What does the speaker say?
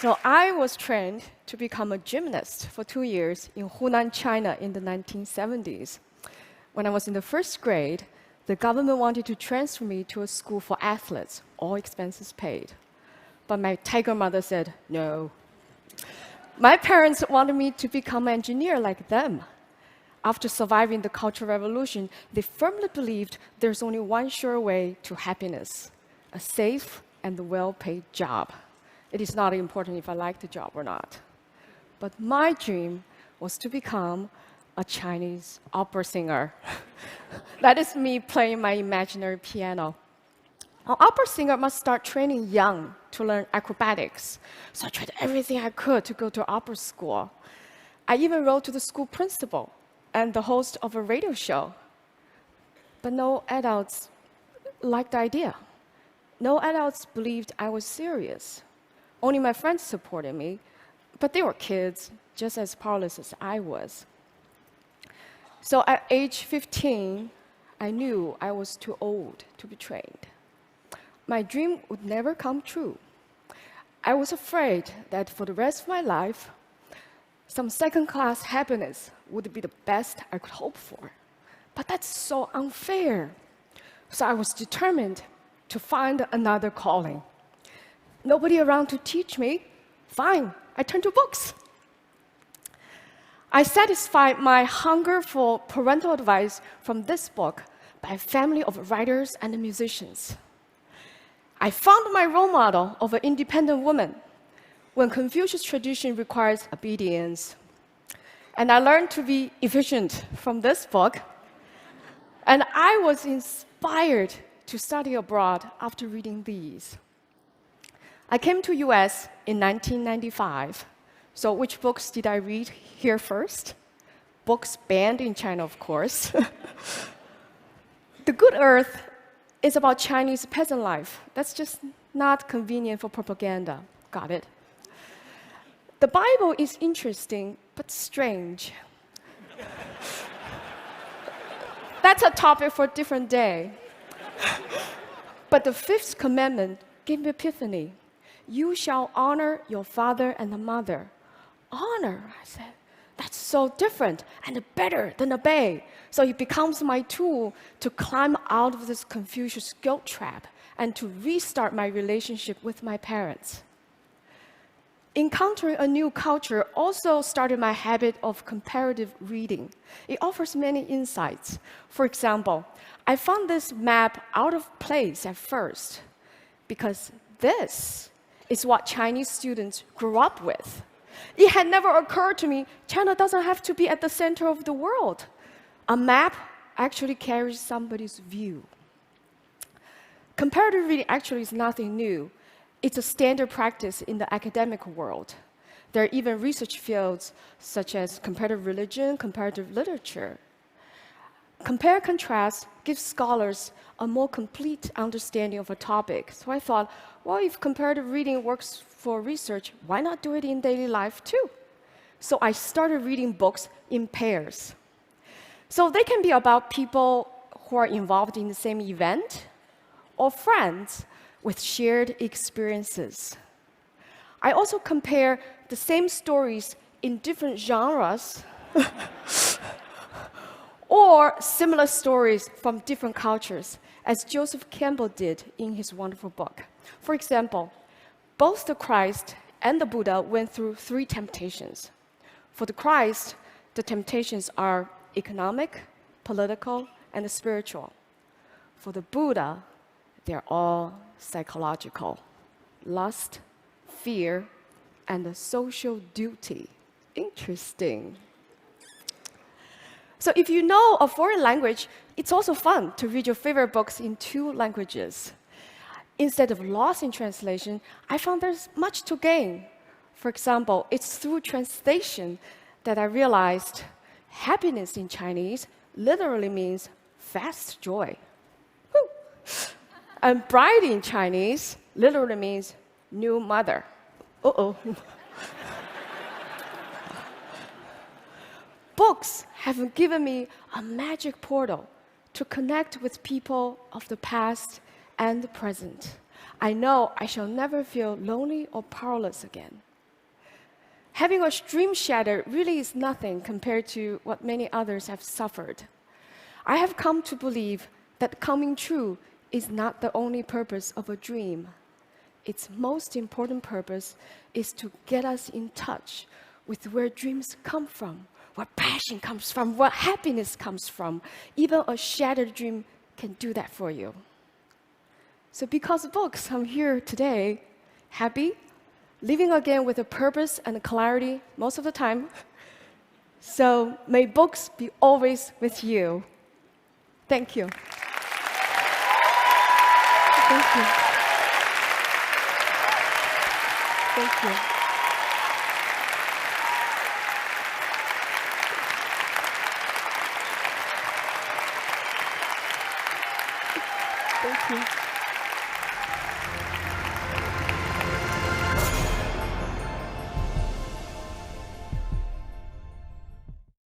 So I was trained to become a gymnast for 2 years in Hunan, China in the 1970s. When I was in the first grade, the government wanted to transfer me to a school for athletes, all expenses paid. But my tiger mother said, no. My parents wanted me to become an engineer like them. After surviving the Cultural Revolution, they firmly believed there's only one sure way to happiness, a safe and well-paid job. It is not important if I like the job or not. But my dream was to become a Chinese opera singer. That is me playing my imaginary piano. An opera singer must start training young to learn acrobatics. So I tried everything I could to go to opera school. I even wrote to the school principal and the host of a radio show. But no adults liked the idea. No adults believed I was serious. Only my friends supported me, but they were kids, just as powerless as I was. So at age 15, I knew I was too old to be trained. My dream would never come true. I was afraid that for the rest of my life, some second-class happiness would be the best I could hope for. But that's so unfair. So I was determined to find another calling. Nobody around to teach me? Fine, I turned to books. I satisfied my hunger for parental advice from this book by a family of writers and musicians. I found my role model of an independent woman when Confucius tradition requires obedience. And I learned to be efficient from this book. And I was inspired to study abroad after reading these. I came to US in 1995. So which books did I read here first? Books banned in China, of course. The Good Earth is about Chinese peasant life. That's just not convenient for propaganda. Got it. The Bible is interesting, but strange. That's a topic for a different day. But the fifth commandment gave me epiphany. You shall honor your father and mother. Honor, I said. That's so different and better than obey. So it becomes my tool to climb out of this Confucius guilt trap and to restart my relationship with my parents. Encountering a new culture also started my habit of comparative reading. It offers many insights. For example, I found this map out of place at first because this is what Chinese students grew up with. It had never occurred to me China doesn't have to be at the center of the world. A map actually carries somebody's view. Comparative reading actually is nothing new. It's a standard practice in the academic world. There are even research fields such as comparative religion, comparative literature. Compare-contrast gives scholars a more complete understanding of a topic. So I thought, well, if comparative reading works for research, why not do it in daily life too? So I started reading books in pairs. So they can be about people who are involved in the same event or friends with shared experiences. I also compare the same stories in different genres or similar stories from different cultures, as Joseph Campbell did in his wonderful book. For example, both the Christ and the Buddha went through 3 temptations. For the Christ, the temptations are economic, political, and spiritual. For the Buddha, they're all psychological: lust, fear, and a social duty. Interesting. So if you know a foreign language, it's also fun to read your favorite books in 2 languages. Instead of loss in translation, I found there's much to gain. For example, it's through translation that I realized happiness in Chinese literally means fast joy. Woo. And bride in Chinese literally means new mother. Uh-oh. Books have given me a magic portal to connect with people of the past and the present. I know I shall never feel lonely or powerless again. Having a dream shattered really is nothing compared to what many others have suffered. I have come to believe that coming true is not the only purpose of a dream. Its most important purpose is to get us in touch with where dreams come from, where passion comes from, where happiness comes from. Even a shattered dream can do that for you. So because of books, I'm here today, happy, living again with a purpose and a clarity most of the time. So may books be always with you. Thank you. Thank you. Thank you. Thank you.